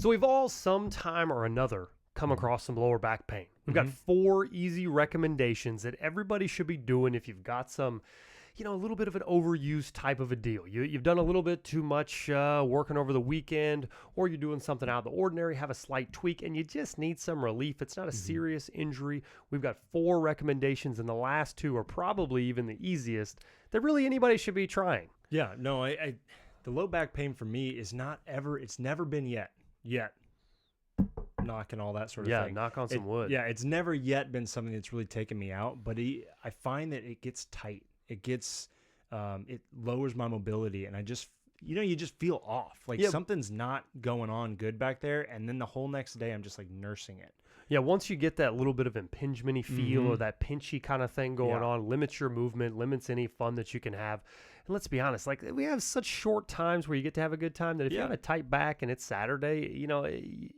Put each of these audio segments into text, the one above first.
So we've all sometime or another come across some lower back pain. We've got 4 easy recommendations that everybody should be doing if you've got some, a little bit of an overused type of a deal. You've done a little bit too much working over the weekend, or you're doing something out of the ordinary, have a slight tweak, and you just need some relief. It's not a serious injury. We've got 4 recommendations, and the last 2 are probably even the easiest that really anybody should be trying. Yeah, no, the low back pain for me is it's never been yet. Knock and all that sort of thing. Yeah, knock on some wood. Yeah, it's never yet been something that's really taken me out, but I find that it gets tight. It gets, it lowers my mobility, and I just, you just feel off. Like something's not going on good back there, and then the whole next day I'm just like nursing it. Yeah, once you get that little bit of impingement-y feel or that pinchy kind of thing going on, limits your movement, limits any fun that you can have. And let's be honest, like we have such short times where you get to have a good time that if you have a tight back and it's Saturday,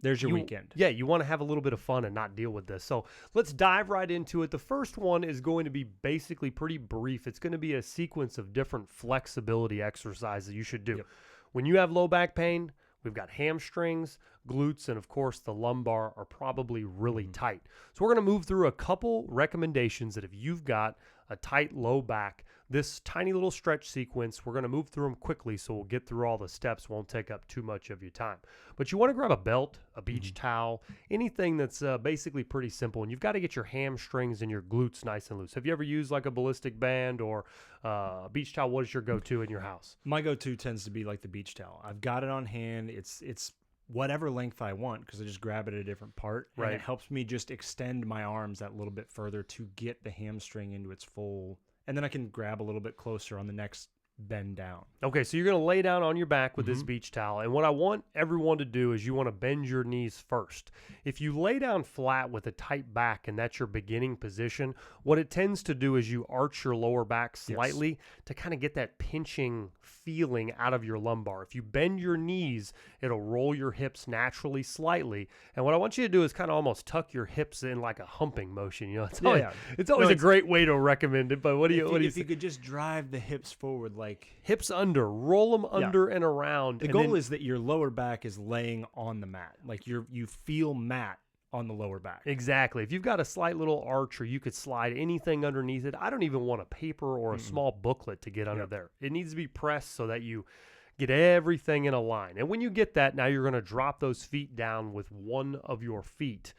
there's your weekend. Yeah, you want to have a little bit of fun and not deal with this. So let's dive right into it. The first one is going to be basically pretty brief. It's going to be a sequence of different flexibility exercises you should do. Yep. When you have low back pain, we've got hamstrings, glutes, and of course the lumbar are probably really tight. So we're going to move through a couple recommendations that if you've got a tight low back, this tiny little stretch sequence, we're going to move through them quickly so we'll get through all the steps, won't take up too much of your time. But you want to grab a belt, a beach towel, anything that's basically pretty simple. And you've got to get your hamstrings and your glutes nice and loose. Have you ever used like a ballistic band or a beach towel? What is your go-to in your house? My go-to tends to be like the beach towel. I've got it on hand. It's whatever length I want because I just grab it at a different part. Right. And it helps me just extend my arms that little bit further to get the hamstring into its full. And then I can grab a little bit closer on the next bend down. Okay, so you're going to lay down on your back with this beach towel. And what I want everyone to do is you want to bend your knees first. If you lay down flat with a tight back and that's your beginning position, what it tends to do is you arch your lower back slightly to kind of get that pinching feeling out of your lumbar. If you bend your knees, it'll roll your hips naturally slightly. And what I want you to do is kind of almost tuck your hips in like a humping motion. It's always a great way to recommend it. But if you could just drive the hips forward, like hips under, roll them under and around. The goal is that your lower back is laying on the mat. Like you feel mat on the lower back. Exactly. If you've got a slight little arch or you could slide anything underneath it, I don't even want a paper or a small booklet to get under there. It needs to be pressed so that you get everything in a line. And when you get that, now you're going to drop those feet down with one of your feet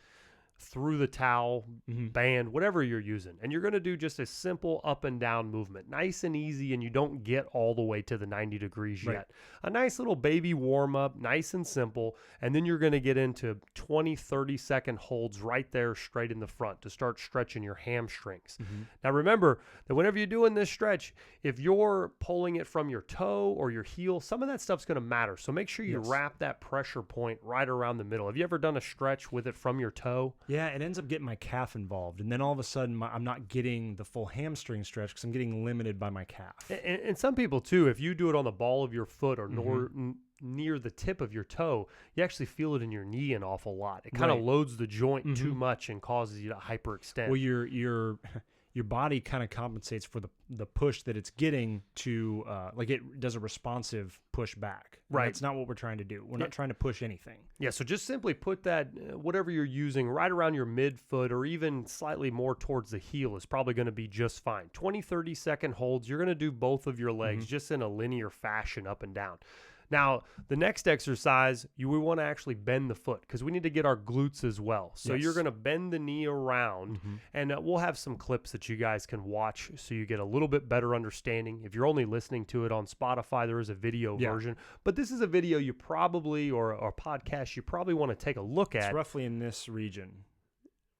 through the towel, band, whatever you're using. And you're going to do just a simple up and down movement. Nice and easy, and you don't get all the way to the 90 degrees yet. A nice little baby warm up, nice and simple. And then you're going to get into 20, 30-second holds right there straight in the front to start stretching your hamstrings. Now remember that whenever you're doing this stretch, if you're pulling it from your toe or your heel, some of that stuff's going to matter. So make sure you wrap that pressure point right around the middle. Have you ever done a stretch with it from your toe? Yeah, it ends up getting my calf involved. And then all of a sudden, I'm not getting the full hamstring stretch because I'm getting limited by my calf. And some people, too, if you do it on the ball of your foot or near the tip of your toe, you actually feel it in your knee an awful lot. It kind of loads the joint too much and causes you to hyperextend. Well, your body kind of compensates for the push that it's getting to, like it does a responsive push back. Right. That's not what we're trying to do. We're not trying to push anything. Yeah, so just simply put that, whatever you're using, right around your midfoot or even slightly more towards the heel is probably going to be just fine. 20, 30-second holds. You're going to do both of your legs just in a linear fashion up and down. Now, the next exercise, we want to actually bend the foot because we need to get our glutes as well. So you're going to bend the knee around, and we'll have some clips that you guys can watch so you get a little bit better understanding. If you're only listening to it on Spotify, there is a video version. But this is a video you probably, or a podcast you probably want to take a look at. It's roughly in this region.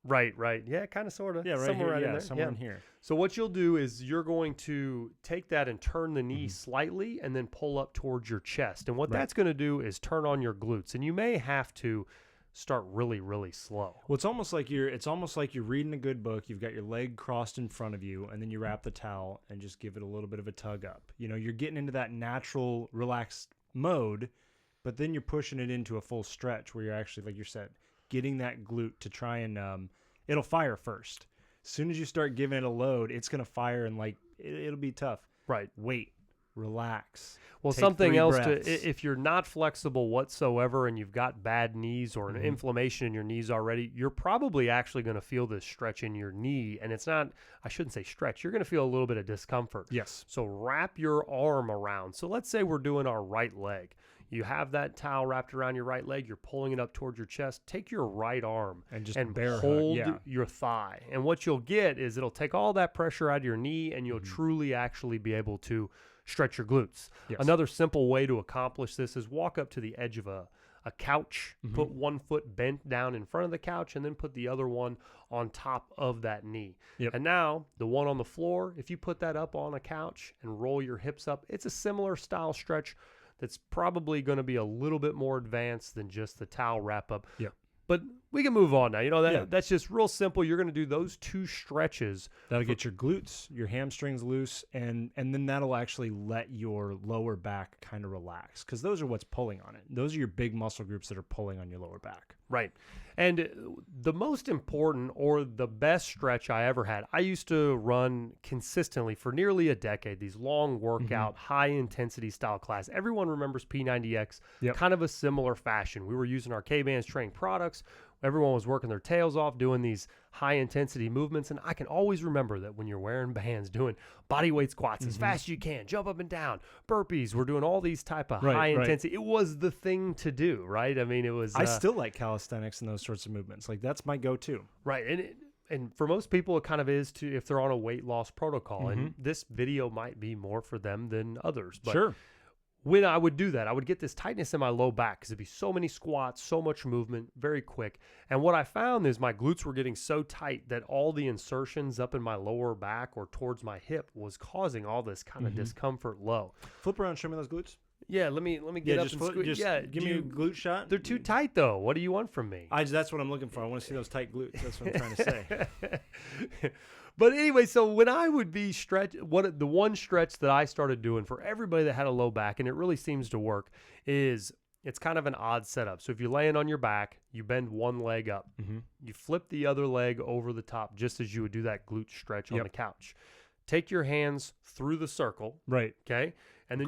Right. Yeah, kind of, sort of. Yeah, right somewhere here. right in Yeah, there. somewhere in here. So what you'll do is you're going to take that and turn the knee slightly and then pull up towards your chest. And what that's going to do is turn on your glutes. And you may have to start really, really slow. Well, it's almost like you're reading a good book. You've got your leg crossed in front of you, and then you wrap the towel and just give it a little bit of a tug up. You're getting into that natural, relaxed mode, but then you're pushing it into a full stretch where you're actually, like you said, getting that glute to try and it'll fire first. As soon as you start giving it a load, it's going to fire and it'll be tough. Right. Wait. relax. Well, Take something 3 else breaths. if you're not flexible whatsoever and you've got bad knees or an inflammation in your knees already, you're probably actually going to feel this stretch in your knee. And it's not, I shouldn't say stretch, you're going to feel a little bit of discomfort. Yes. So wrap your arm around. So let's say we're doing our right leg. You have that towel wrapped around your right leg. You're pulling it up towards your chest. Take your right arm And just and bear hug, hold yeah. your thigh. And what you'll get is it'll take all that pressure out of your knee, and you'll truly actually be able to stretch your glutes. Yes. Another simple way to accomplish this is walk up to the edge of a couch, put one foot bent down in front of the couch, and then put the other one on top of that knee. Yep. And now the one on the floor, if you put that up on a couch and roll your hips up, it's a similar style stretch that's probably going to be a little bit more advanced than just the towel wrap up. Yep. But we can move on now. You know, Yeah. that's just real simple. You're going to do those 2 stretches. That'll get your glutes, your hamstrings loose, and then that'll actually let your lower back kind of relax, because those are what's pulling on it. Those are your big muscle groups that are pulling on your lower back. Right. And the most important or the best stretch I ever had, I used to run consistently for nearly a decade, these long workout, high intensity style class. Everyone remembers P90X, kind of a similar fashion. We were using our Kbands training products. Everyone was working their tails off doing these high intensity movements. And I can always remember that when you're wearing bands, doing body weight squats as fast as you can, jump up and down, burpees, we're doing all these type of high intensity. It was the thing to do, right? I mean, it was. I still like calisthenics and those sorts of movements. Like, that's my go-to. Right. And for most people, it kind of is too, if they're on a weight loss protocol. And this video might be more for them than others. But Sure. when I would do that, I would get this tightness in my low back because it'd be so many squats, so much movement, very quick. And what I found is my glutes were getting so tight that all the insertions up in my lower back or towards my hip was causing all this kind of discomfort low. Flip around, show me those glutes. Yeah, let me get up just and flip, squeeze. just Yeah, give me a glute shot. They're too tight though. What do you want from me? That's what I'm looking for. I want to see those tight glutes. That's what I'm trying to say. But anyway, so when I would be the one stretch that I started doing for everybody that had a low back, and it really seems to work, is it's kind of an odd setup. So if you're laying on your back, you bend one leg up, you flip the other leg over the top, just as you would do that glute stretch on the couch. Take your hands through the circle. Right. Okay. And then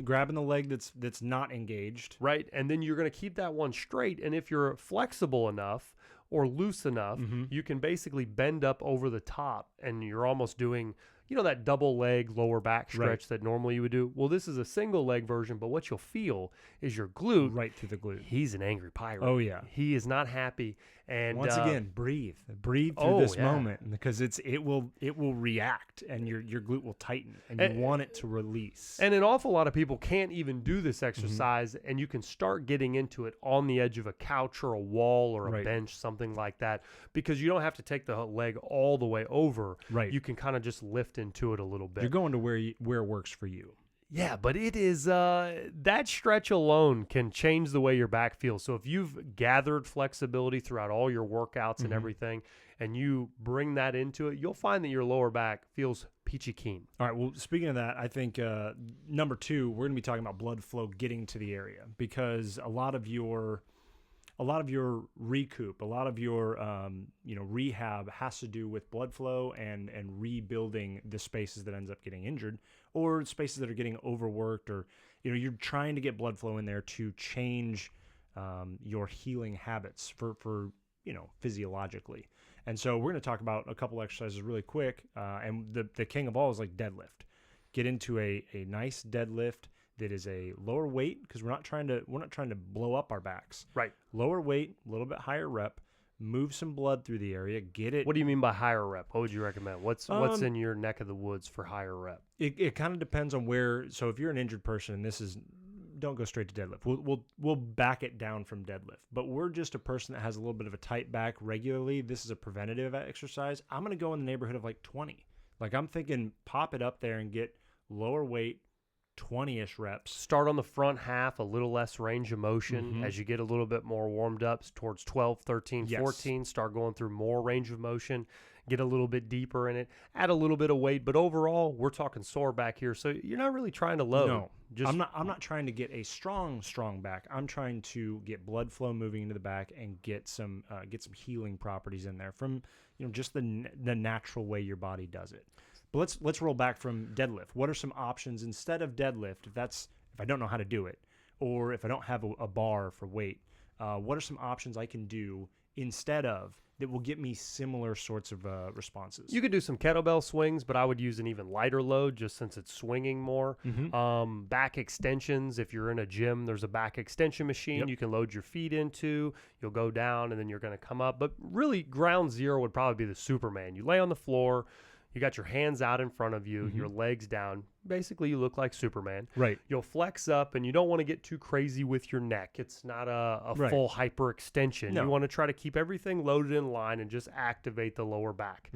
grabbing the leg that's not engaged. Right. And then you're going to keep that one straight. And if you're flexible enough or loose enough, you can basically bend up over the top, and you're almost doing, you know, that double leg lower back stretch that normally you would do. Well, this is a single leg version, but what you'll feel is your glute. Right through the glute. He's an angry pirate. Oh, yeah. He is not happy. And once again, breathe through this moment, because it will react, and your glute will tighten, and you want it to release. And an awful lot of people can't even do this exercise, and you can start getting into it on the edge of a couch or a wall or a bench, something like that, because you don't have to take the leg all the way over. Right. You can kind of just lift into it a little bit. You're going to where works for you. Yeah, but it is that stretch alone can change the way your back feels. So if you've gathered flexibility throughout all your workouts and everything, and you bring that into it, you'll find that your lower back feels peachy keen. All right. Well, speaking of that, I think number 2, we're going to be talking about blood flow getting to the area, because a lot of your recoup, a lot of your rehab has to do with blood flow and rebuilding the spaces that ends up getting injured, or spaces that are getting overworked, or you're trying to get blood flow in there to change your healing habits for physiologically. And so we're going to talk about a couple exercises really quick, and the king of all is like deadlift. Get into a nice deadlift that is a lower weight, because we're not trying to blow up our backs. Right. Lower weight, a little bit higher rep, move some blood through the area, get it. What do you mean by higher rep? What would you recommend? What's in your neck of the woods for higher rep? It kind of depends on where. So if you're an injured person, and don't go straight to deadlift. We'll back it down from deadlift. But we're just a person that has a little bit of a tight back regularly. This is a preventative exercise. I'm going to go in the neighborhood of like 20. Like, I'm thinking pop it up there and get lower weight, 20-ish reps. Start on the front half, a little less range of motion. As you get a little bit more warmed up towards 12, 13, 14, start going through more range of motion, get a little bit deeper in it, add a little bit of weight. But overall, we're talking sore back here, so you're not really trying to load. No, I'm not trying to get a strong back. I'm trying to get blood flow moving into the back and get some healing properties in there from just the natural way your body does it. But let's roll back from deadlift. What are some options instead of deadlift if I don't know how to do it, or if I don't have a bar for weight? What are some options I can do instead of that will get me similar sorts of responses? You could do some kettlebell swings, but I would use an even lighter load just since it's swinging more. Back extensions. If you're in a gym, there's a back extension machine you can load your feet into. You'll go down and then you're going to come up. But really, ground zero would probably be the Superman. You lay on the floor. You got your hands out in front of you, your legs down. Basically, you look like Superman. Right. You'll flex up, and you don't want to get too crazy with your neck. It's not a full hyperextension. No. You want to try to keep everything loaded in line and just activate the lower back.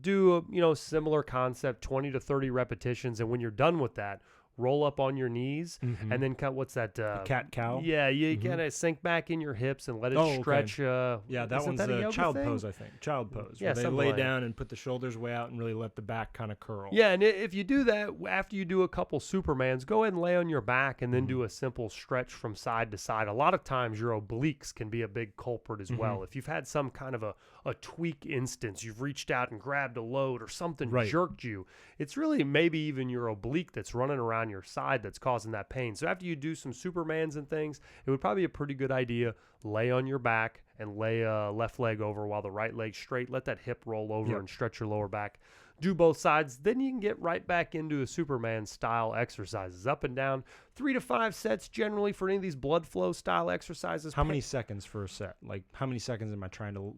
Do a similar concept, 20 to 30 repetitions, and when you're done with that, roll up on your knees and then cut. What's that? Cat-cow? Yeah, you kind of sink back in your hips and let it stretch. Yeah, that one's a child pose, I think. Child pose. Yeah, where they lay down and put the shoulders way out and really let the back kind of curl. Yeah, and if you do that, after you do a couple Supermans, go ahead and lay on your back and then do a simple stretch from side to side. A lot of times your obliques can be a big culprit as well. If you've had some kind of a tweak instance, you've reached out and grabbed a load or something jerked you, it's really maybe even your oblique that's running around your side that's causing that pain. So after you do some Supermans and things, it would probably be a pretty good idea, lay on your back and lay left leg over while the right leg's straight. Let that hip roll over and stretch your lower back. Do both sides. Then you can get right back into a Superman style exercises, up and down. 3 to 5 sets generally for any of these blood flow style exercises. How many seconds for a set? Like, how many seconds am I trying to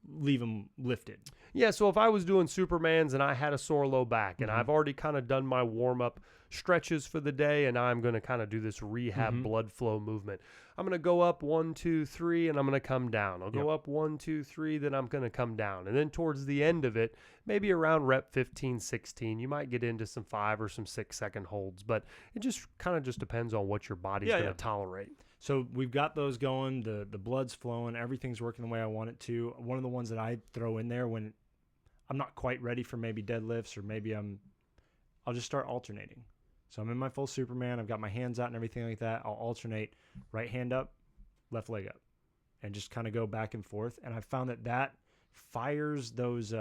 leave them lifted? Yeah, so if I was doing Supermans and I had a sore low back and I've already kind of done my warm-up stretches for the day and I'm going to kind of do this rehab blood flow movement, I'm going to go up 1, 2, 3, and I'm going to come down. I'll go up 1, 2, 3, then I'm going to come down. And then towards the end of it, maybe around rep 15, 16, you might get into some 5 or some 6-second holds. But it just kind of just depends on what your body's going to tolerate. So we've got those going. The blood's flowing. Everything's working the way I want it to. One of the ones that I throw in there when I'm not quite ready for maybe deadlifts, or maybe I'll just start alternating. So I'm in my full Superman. I've got my hands out and everything like that. I'll alternate right hand up, left leg up, and just kind of go back and forth. And I found that fires those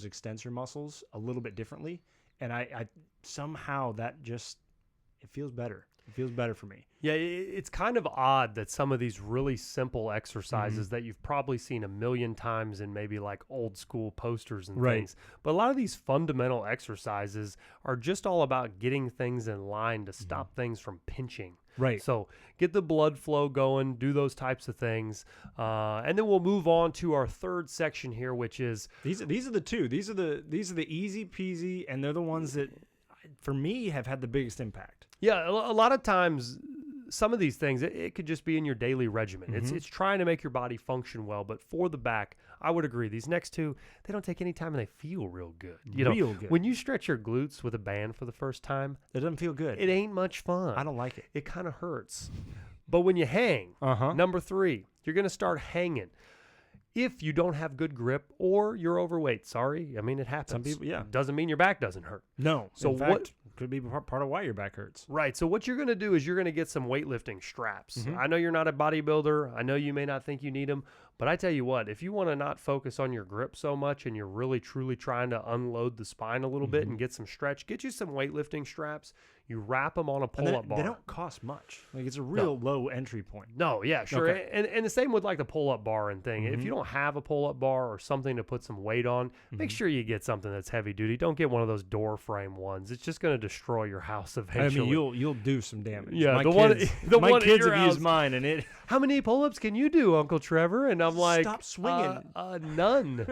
extensor muscles a little bit differently. And I somehow it feels better. It feels better for me. Yeah, it's kind of odd that some of these really simple exercises that you've probably seen a million times in maybe like old school posters and things. But a lot of these fundamental exercises are just all about getting things in line to stop things from pinching. Right. So get the blood flow going, do those types of things. And then we'll move on to our third section here, which is these are the two. These are the easy peasy, and they're the ones that for me have had the biggest impact. Yeah, a lot of times, some of these things, it could just be in your daily regimen. It's trying to make your body function well. But for the back, I would agree. These next two, they don't take any time and they feel real good. Real good. When you stretch your glutes with a band for the first time, it doesn't feel good. It ain't much fun. I don't like it. It kind of hurts. But when you hang, number 3, you're going to start hanging. If you don't have good grip or you're overweight, sorry. I mean, it happens. Some people, doesn't mean your back doesn't hurt. No. So in fact, could be part of why your back hurts. Right. So what you're going to do is you're going to get some weightlifting straps. I know you're not a bodybuilder. I know you may not think you need them. But I tell you what, if you want to not focus on your grip so much and you're really, truly trying to unload the spine a little bit and get some stretch, get you some weightlifting straps. You wrap them on a pull-up bar. They don't cost much. Like, it's a real low entry point. No, yeah, sure. Okay. And the same with like the pull-up bar and thing. If you don't have a pull-up bar or something to put some weight on, make sure you get something that's heavy duty. Don't get one of those door frame ones. It's just going to destroy your house eventually. I mean, you'll do some damage. Yeah, my kids have used mine, and it. How many pull-ups can you do, Uncle Trevor? And I'm like, stop swinging. None.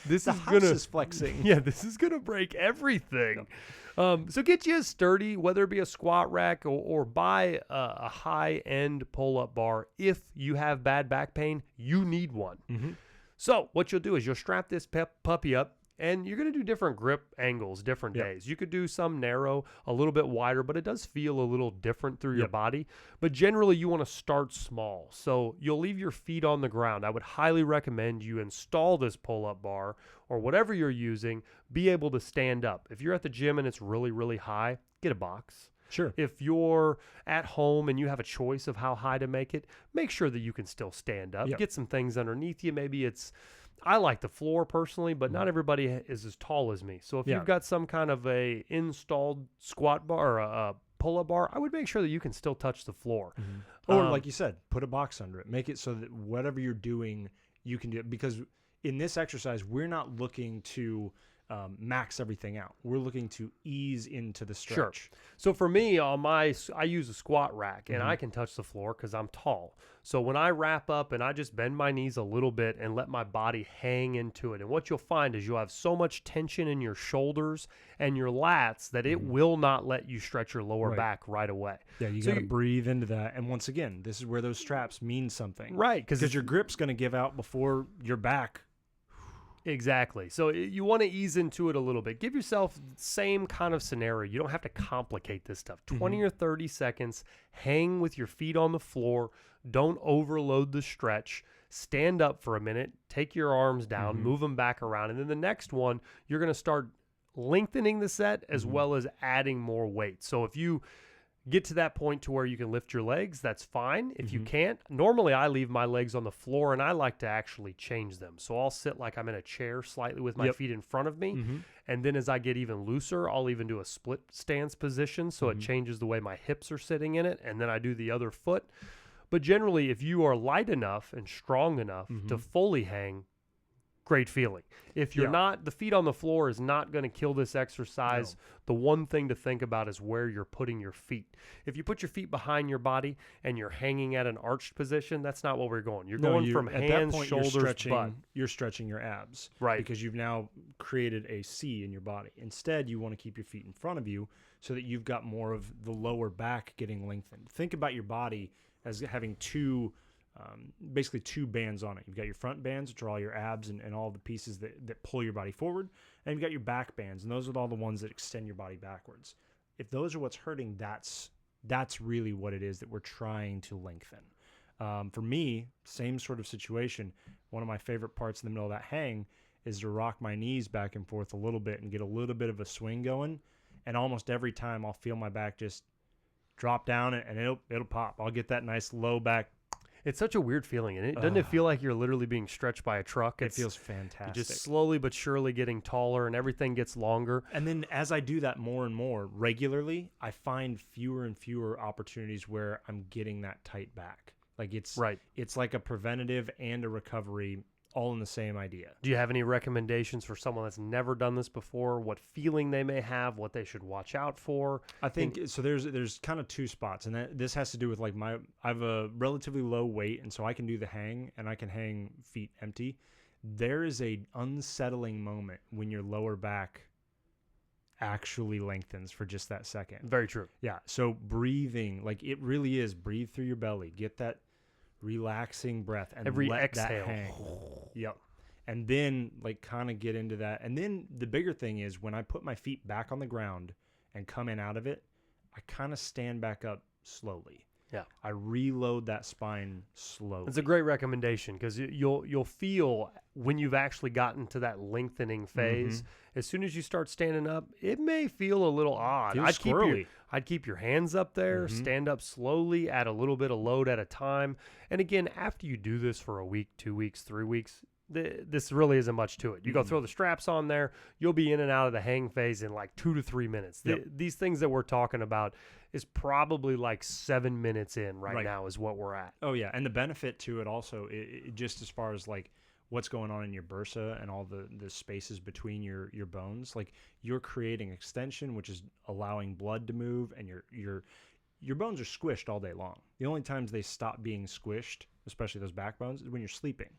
This the house is flexing. Yeah, this is gonna break everything. So get you a sturdy, whether it be a squat rack or buy a high-end pull-up bar. If you have bad back pain, you need one. So what you'll do is you'll strap this puppy up, and you're going to do different grip angles, different days. You could do some narrow, a little bit wider, but it does feel a little different through your body. But generally, you want to start small. So you'll leave your feet on the ground. I would highly recommend you install this pull-up bar or whatever you're using, be able to stand up. If you're at the gym and it's really, really high, get a box. Sure. If you're at home and you have a choice of how high to make it, make sure that you can still stand up. Get some things underneath you. Maybe it's I like the floor personally, but not everybody is as tall as me. So if you've got some kind of a installed squat bar or a pull-up bar, I would make sure that you can still touch the floor. Or like you said, put a box under it. Make it so that whatever you're doing, you can do it. Because in this exercise, we're not looking to max everything out. We're looking to ease into the stretch. Sure. So for me, I use a squat rack, and I can touch the floor because I'm tall. So when I wrap up and I just bend my knees a little bit and let my body hang into it, and what you'll find is you'll have so much tension in your shoulders and your lats that it will not let you stretch your lower back right away. Yeah, you got to breathe into that. And once again, this is where those straps mean something. Right. Because your grip's going to give out before your back. Exactly. So you want to ease into it a little bit. Give yourself the same kind of scenario. You don't have to complicate this stuff. 20 or 30 seconds. Hang with your feet on the floor. Don't overload the stretch. Stand up for a minute. Take your arms down. Move them back around. And then the next one, you're going to start lengthening the set as well as adding more weight. So if you get to that point to where you can lift your legs, that's fine. If you can't, normally I leave my legs on the floor and I like to actually change them. So I'll sit like I'm in a chair slightly with my feet in front of me. And then as I get even looser, I'll even do a split stance position. So it changes the way my hips are sitting in it. And then I do the other foot. But generally, if you are light enough and strong enough to fully hang, great feeling. If you're not, the feet on the floor is not going to kill this exercise. No. The one thing to think about is where you're putting your feet. If you put your feet behind your body and you're hanging at an arched position, that's not what we're going. You're going from hands, that point, shoulders, butt. You're stretching your abs. Right. Because you've now created a C in your body. Instead, you want to keep your feet in front of you so that you've got more of the lower back getting lengthened. Think about your body as having basically two bands on it. You've got your front bands, which are all your abs and all the pieces that pull your body forward. And you've got your back bands, and those are all the ones that extend your body backwards. If those are what's hurting, that's really what it is that we're trying to lengthen. For me, same sort of situation. One of my favorite parts in the middle of that hang is to rock my knees back and forth a little bit and get a little bit of a swing going. And almost every time I'll feel my back just drop down and it'll pop. I'll get that nice low back. It's such a weird feeling, and doesn't it feel like you're literally being stretched by a truck? It feels fantastic. You're just slowly but surely getting taller, and everything gets longer. And then as I do that more and more regularly, I find fewer and fewer opportunities where I'm getting that tight back. Like it's like a preventative and a recovery all in the same idea. Do you have any recommendations for someone that's never done this before? What feeling they may have, what they should watch out for? I think so. There's kind of two spots, and this has to do with like I have a relatively low weight, and so I can do the hang, and I can hang feet empty. There is a unsettling moment when your lower back actually lengthens for just that second. Very true. Yeah. So breathing, like it really is, breathe through your belly, get that relaxing breath, and every let exhale. That hang. Yep. And then like kind of get into that. And then the bigger thing is when I put my feet back on the ground and come in out of it, I kind of stand back up slowly. Yeah. I reload that spine slowly. It's a great recommendation because you'll feel when you've actually gotten to that lengthening phase. As soon as you start standing up, it may feel a little odd. I'd keep your hands up there, stand up slowly, add a little bit of load at a time. And again, after you do this for a week, 2 weeks, 3 weeks, this really isn't much to it. You go throw the straps on there, you'll be in and out of the hang phase in like 2 to 3 minutes. These things that we're talking about is probably like 7 minutes in right now is what we're at. Oh, yeah. And the benefit to it also, just as far as like what's going on in your bursa and all the spaces between your bones, like you're creating extension, which is allowing blood to move, and your bones are squished all day long. The only times they stop being squished, especially those backbones, is when you're sleeping.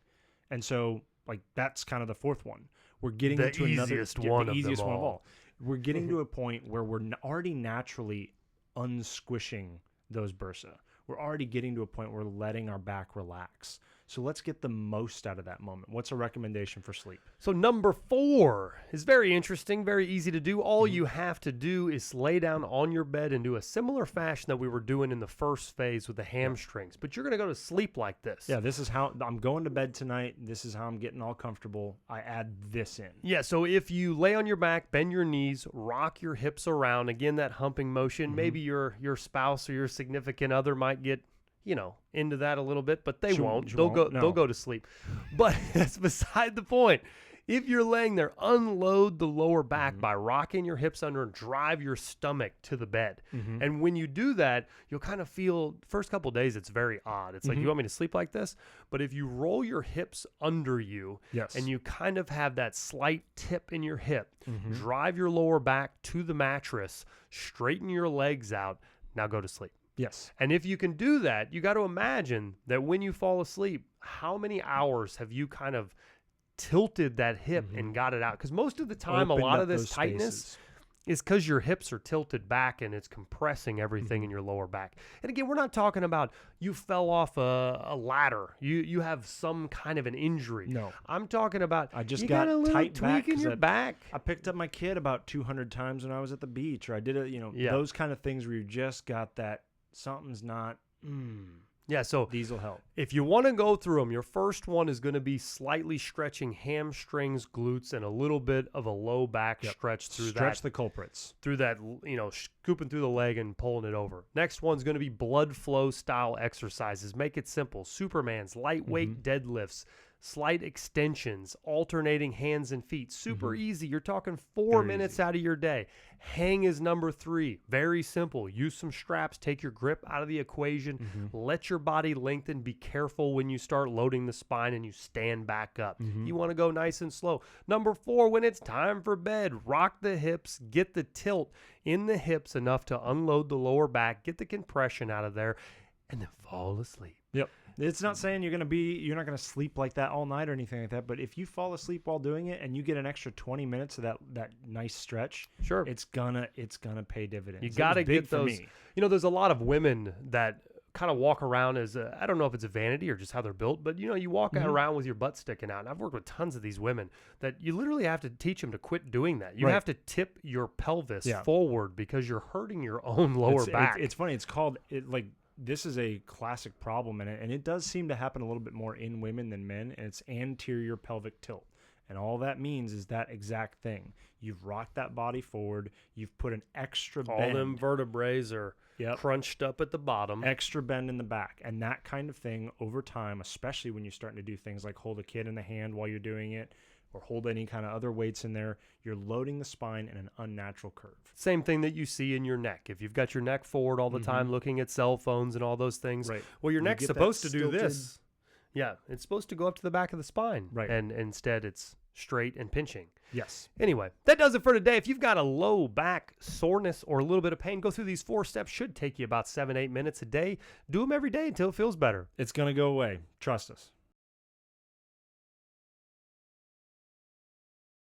And so like that's kind of the fourth one. We're getting the into easiest one of all. We're getting to a point where we're already naturally unsquishing those bursa. We're already getting to a point where we're letting our back relax. So let's get the most out of that moment. What's a recommendation for sleep? So number 4 is very interesting, very easy to do. All you have to do is lay down on your bed and do a similar fashion that we were doing in the first phase with the hamstrings. But you're going to go to sleep like this. Yeah, this is how I'm going to bed tonight. This is how I'm getting all comfortable. I add this in. Yeah, so if you lay on your back, bend your knees, rock your hips around, again, that humping motion, maybe your spouse or your significant other might get into that a little bit, but they won't. She They'll won't, they'll no. go to sleep. But that's beside the point. If you're laying there, unload the lower back by rocking your hips under and drive your stomach to the bed. And when you do that, you'll kind of feel, first couple of days, it's very odd. It's like, you want me to sleep like this? But if you roll your hips under you and you kind of have that slight tip in your hip, drive your lower back to the mattress, straighten your legs out, now go to sleep. Yes. And if you can do that, you got to imagine that when you fall asleep, how many hours have you kind of tilted that hip and got it out? Because most of the time, a lot of this tightness is because your hips are tilted back and it's compressing everything in your lower back. And again, we're not talking about you fell off a ladder. You have some kind of an injury. No. I'm talking about I just you got a little tight back tweak in your back. I picked up my kid about 200 times when I was at the beach, or I did those kind of things where you just got that something's not. Yeah, so these will help. If you want to go through them, your first one is going to be slightly stretching hamstrings, glutes, and a little bit of a low back stretch through Stretch the culprits. Through that, scooping through the leg and pulling it over. Next one's going to be blood flow style exercises. Make it simple. Superman's lightweight deadlifts, slight extensions, alternating hands and feet. Super easy. You're talking 4 minutes out of your day. Hang is number 3. Very simple. Use some straps. Take your grip out of the equation. Let your body lengthen. Be careful when you start loading the spine and you stand back up. You want to go nice and slow. Number 4, when it's time for bed, rock the hips. Get the tilt in the hips enough to unload the lower back. Get the compression out of there. And then fall asleep. Yep. It's not saying you're not going to sleep like that all night or anything like that, but if you fall asleep while doing it and you get an extra 20 minutes of that nice stretch, sure, it's gonna pay dividends. You got to get those. There's a lot of women that kind of walk around as I don't know if it's a vanity or just how they're built, but you walk around with your butt sticking out. And I've worked with tons of these women that you literally have to teach them to quit doing that. You have to tip your pelvis forward because you're hurting your own lower back. It's funny. It's called this is a classic problem in it, and it does seem to happen a little bit more in women than men, and it's anterior pelvic tilt. And all that means is that exact thing. You've rocked that body forward. You've put an extra bend. All them vertebrae are crunched up at the bottom. Extra bend in the back. And that kind of thing over time, especially when you're starting to do things like hold a kid in the hand while you're doing it, or hold any kind of other weights in there, you're loading the spine in an unnatural curve. Same thing that you see in your neck. If you've got your neck forward all the time looking at cell phones and all those things, well, your neck's supposed to do this. Yeah, it's supposed to go up to the back of the spine. Right. And instead it's straight and pinching. Yes. Anyway, that does it for today. If you've got a low back soreness or a little bit of pain, go through these 4 steps. Should take you about 7-8 minutes a day. Do them every day until it feels better. It's going to go away. Trust us.